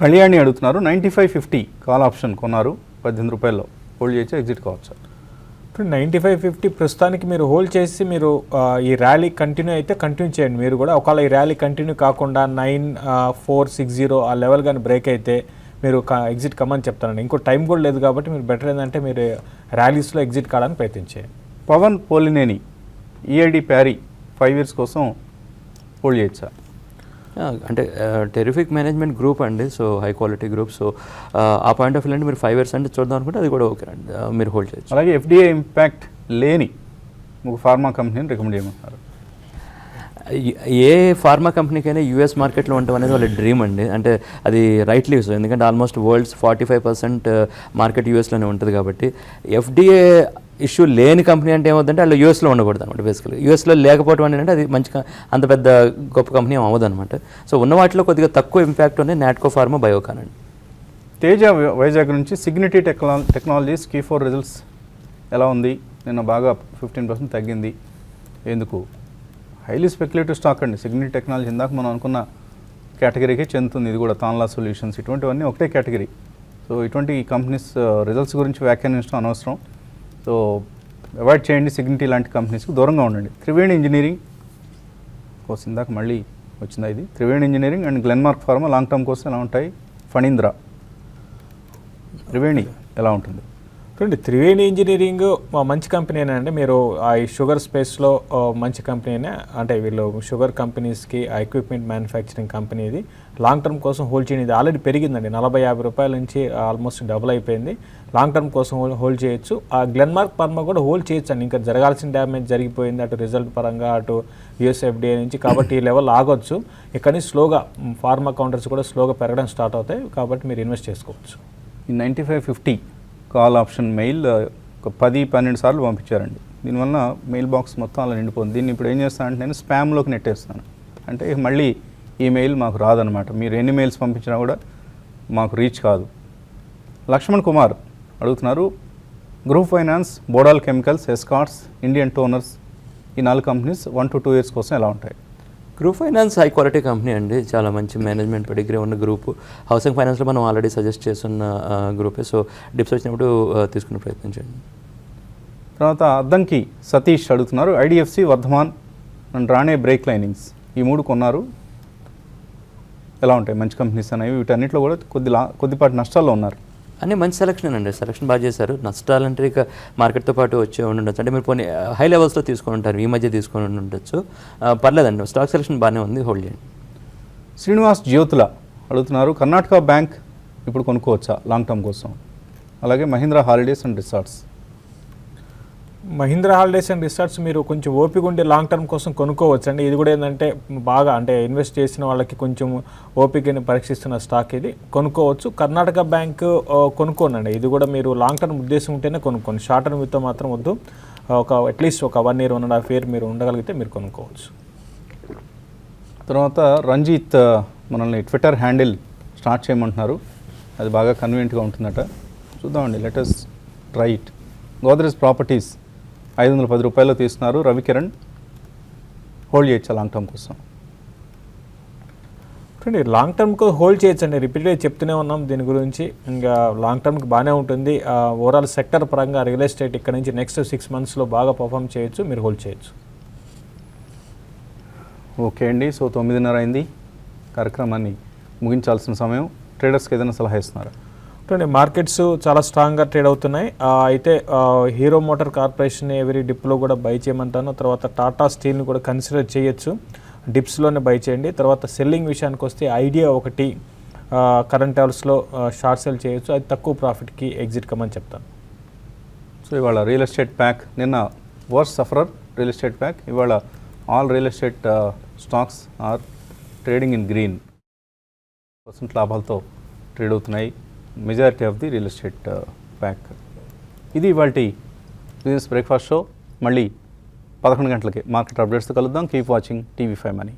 కళ్యాణి అడుగుతున్నారు. 95.50 కాల్ ఆప్షన్ కొన్నారు, ₹18 హోల్డ్ చేసి ఎగ్జిట్ కావచ్చా? ఇప్పుడు 95.50 ప్రస్తుతానికి మీరు హోల్డ్ చేసి మీరు ఈ ర్యాలీ కంటిన్యూ అయితే కంటిన్యూ చేయండి మీరు కూడా. ఒకవేళ ఈ ర్యాలీ కంటిన్యూ కాకుండా 9460 ఆ లెవెల్ కానీ బ్రేక్ అయితే మీరు ఎగ్జిట్ కమ్మని చెప్తానండి. ఇంకో టైం కూడా లేదు కాబట్టి మీరు బెటర్ ఏంటంటే మీరు ర్యాలీస్లో ఎగ్జిట్ కావడానికి ప్రయత్నించేయండి. పవన్ పోలినేని ఈఐడి ప్యారీ 5 years కోసం హోల్డ్ చేయొచ్చా? అంటే టెరిఫిక్ మేనేజ్మెంట్ గ్రూప్ అండి, so high quality group. So ఆ పాయింట్ ఆఫ్ వ్యూ అంటే మీరు 5 years అంటే చూద్దాం అనుకుంటే అది కూడా ఓకే అండి, మీరు హోల్డ్ చేయొచ్చు. అలాగే ఎఫ్డిఏ ఇంపాక్ట్ లేని ఒక ఫార్మా కంపెనీని రికమెండ్ చేయమంటున్నారు. ఏ ఫార్మా కంపెనీకైనా యూఎస్ మార్కెట్లో ఉండటం అనేది వాళ్ళ డ్రీమ్ అండి. అంటే అది రైట్లీ సో, ఎందుకంటే ఆల్మోస్ట్ వరల్డ్స్ 45% మార్కెట్ యూఎస్లోనే ఉంటుంది కాబట్టి. ఎఫ్డిఏ ఇష్యూ లేని కంపెనీ అంటే ఏమవుతుందంటే వాళ్ళు యూఎస్లో ఉండకూడదు అనమాట. బేసికలీ యూఎస్లో లేకపోవడం అంటే అది మంచిగా అంత పెద్ద గొప్ప కంపెనీ అవ్వదు అనమాట. సో ఉన్న వాటిలో కొద్దిగా తక్కువ ఇంపాక్ట్ ఉన్నాయి నాట్కో ఫార్మా, బయోకాన్ అండి. తేజ వైజాగ్ నుంచి సిగ్నిటీ టెక్నాలజీస్ Q4 రిజల్ట్స్ ఎలా ఉంది? నిన్న బాగా 15% తగ్గింది, ఎందుకు? హైలీ స్పెక్యులేటివ్ స్టాక్ అండి సిగ్నిటీ టెక్నాలజీ. ఇందాక మనం అనుకున్న కేటగిరీకే చెందుతుంది ఇది కూడా. తాన్లా సొల్యూషన్స్ ఇటువంటివన్నీ ఒకటే కేటగిరీ. సో ఇటువంటి కంపెనీస్ రిజల్ట్స్ గురించి వ్యాఖ్యానించడం అనవసరం. సో అవాయిడ్ చేయండి, సిగ్నిటీ లాంటి కంపెనీస్కి దూరంగా ఉండండి. త్రివేణి ఇంజనీరింగ్ కోసం ఇందాక మళ్ళీ వచ్చిందా ఇది? Triveni engineering and Glenmark pharma long term కోసం ఎలా ఉంటాయి? ఫణీంద్ర, త్రివేణి ఎలా ఉంటుంది? చూడండి, త్రివేణి ఇంజనీరింగ్ మంచి కంపెనీనే అండి. మీరు ఆ షుగర్ స్పేస్లో మంచి కంపెనీనే. అంటే వీళ్ళు షుగర్ కంపెనీస్కి ఆ ఎక్విప్మెంట్ మ్యానుఫ్యాక్చరింగ్ కంపెనీ ఇది. లాంగ్ టర్మ్ కోసం హోల్డ్ చేయండి. ఇది ఆల్రెడీ పెరిగిందండి, 40-50 రూపాయల నుంచి ఆల్మోస్ట్ డబుల్ అయిపోయింది. లాంగ్ టర్మ్ కోసం హోల్డ్ చేయొచ్చు. ఆ గ్లెన్మార్క్ ఫార్మా కూడా హోల్డ్ చేయొచ్చు అండి. ఇంకా జరగాల్సిన డ్యామేజ్ జరిగిపోయింది అటు రిజల్ట్ పరంగా, అటు యుఎస్ఎఫ్డిఏ నుంచి. కాబట్టి ఈ లెవెల్ ఆగొచ్చు. ఇక్కడ స్లోగా ఫార్మా కౌంటర్స్ కూడా స్లోగా పెరగడం స్టార్ట్ అవుతాయి. కాబట్టి మీరు ఇన్వెస్ట్ చేసుకోవచ్చు. ఈ 9550 కాల్ ఆప్షన్ మెయిల్ ఒక 10-12 సార్లు పంపించారండి. దీనివల్ల మెయిల్ బాక్స్ మొత్తం అలా నిండిపోతుంది. దీన్ని ఇప్పుడు ఏం చేస్తానంటే నేను స్పామ్లోకి నెట్టేస్తాను. అంటే మళ్ళీ ఈ మెయిల్ మాకు రాదనమాట. మీరు ఎన్ని మెయిల్స్ పంపించినా కూడా మాకు రీచ్ కాదు. లక్ష్మణ్ కుమార్ అడుగుతున్నారు, group finance, Bodal chemicals, Escorts, Indian toners ఈ 4 కంపెనీస్ 1 to 2 years కోసం ఎలా ఉంటాయి? Group finance high quality company అండి, చాలా మంచి మేనేజ్మెంట్ పెడిగ్రీ ఉన్న గ్రూప్. హౌసింగ్ ఫైనాన్స్లో మనం ఆల్రెడీ సజెస్ట్ చేస్తున్న గ్రూపే. సో డిప్స్ వచ్చినప్పుడు తీసుకునే ప్రయత్నం చేయండి. తర్వాత అద్దంకి సతీష్ అడుగుతున్నారు, IDFC, Vardhman and Rane brake linings ఈ 3 కొన్నారు, ఎలా ఉంటాయి? మంచి కంపెనీస్ అనేవి. వీటన్నిటిలో కూడా కొద్దిపాటి నష్టాల్లో ఉన్నారు. అన్నీ మంచి సెలక్షన్ అండి, సెలక్షన్ బాగా చేశారు. నష్టాలంటే ఇక మార్కెట్తో పాటు వచ్చే ఉండొచ్చు. అంటే మీరు పోనీ హై లెవెల్స్లో తీసుకొని ఉంటారు, ఈ మధ్య తీసుకొని ఉండొచ్చు, పర్లేదండి. స్టాక్ సెలక్షన్ బాగానే ఉంది, హోల్డ్ చేయండి. శ్రీనివాస్ జ్యోతుల అడుగుతున్నారు, కర్ణాటక బ్యాంక్ ఇప్పుడు కొనుక్కోవచ్చా లాంగ్ టర్మ్ కోసం? అలాగే Mahindra holidays and resorts. Mahindra holidays and resorts మీరు కొంచెం ఓపిక ఉండి లాంగ్ టర్మ్ కోసం కొనుక్కోవచ్చు అండి. ఇది కూడా ఏంటంటే బాగా అంటే ఇన్వెస్ట్ చేసిన వాళ్ళకి కొంచెం ఓపికని పరీక్షిస్తున్న స్టాక్, ఇది కొనుక్కోవచ్చు. కర్ణాటక బ్యాంక్ కొనుక్కోనండి. ఇది కూడా మీరు లాంగ్ టర్మ్ ఉద్దేశం ఉంటేనే కొనుక్కోండి. షార్ట్ టర్మ్ విత్తో మాత్రం వద్దు. అట్లీస్ట్ ఒక 1 year 1.5 year మీరు ఉండగలిగితే మీరు కొనుక్కోవచ్చు. తర్వాత రంజిత్ మనల్ని ట్విట్టర్ హ్యాండిల్ స్టార్ట్ చేయమంటున్నారు, అది బాగా కన్వీనియంట్గా ఉంటుందట. చూద్దామండి, let's try it. Godrej properties 510 రూపాయలు తీస్తున్నారు. రవికిరణ్, హోల్డ్ చేయొచ్చా లాంగ్ టర్మ్ కోసం? చూడండి, లాంగ్ టర్మ్కి హోల్డ్ చేయొచ్చు అండి. రిపీటెడ్గా చెప్తూనే ఉన్నాం దీని గురించి. ఇంకా లాంగ్ టర్మ్కి బాగానే ఉంటుంది. ఓవరాల్ సెక్టర్ పరంగా రియల్ ఎస్టేట్ ఇక్కడ నుంచి నెక్స్ట్ 6 monthsలో బాగా పర్ఫామ్ చేయొచ్చు, మీరు హోల్డ్ చేయొచ్చు. ఓకే అండి, సో 9:30 అయింది. కార్యక్రమాన్ని ముగించాల్సిన సమయం. ట్రేడర్స్కి ఏదైనా సలహా ఇస్తున్నారా? చూడండి, మార్కెట్స్ చాలా స్ట్రాంగ్గా ట్రేడ్ అవుతున్నాయి. అయితే హీరో మోటార్ కార్పొరేషన్ ఎవరీ డిప్లో కూడా బై చేయమంటాను. తర్వాత టాటా స్టీల్ని కూడా కన్సిడర్ చేయొచ్చు, డిప్స్లోనే బై చేయండి. తర్వాత సెల్లింగ్ విషయానికి వస్తే ఐడియా ఒకటి కరెంట్ లెవెల్స్లో షార్ట్ సెల్ చేయొచ్చు, అది తక్కువ ప్రాఫిట్కి ఎగ్జిట్ కమ్మని చెప్తాను. సో ఇవాళ రియల్ ఎస్టేట్ ప్యాక్, నిన్న worst sufferer real estate pack, ఇవాళ all real estate stocks are trading in green. % లాభాలతో ట్రేడ్ అవుతున్నాయి majority of the real estate pack. ఇది ఇవాల్టి బిజినెస్ బ్రేక్ఫాస్ట్ షో. మళ్ళీ 11 గంటలకి మార్కెట్ అప్డేట్స్తో కలుద్దాం. Keep watching TV5 Money.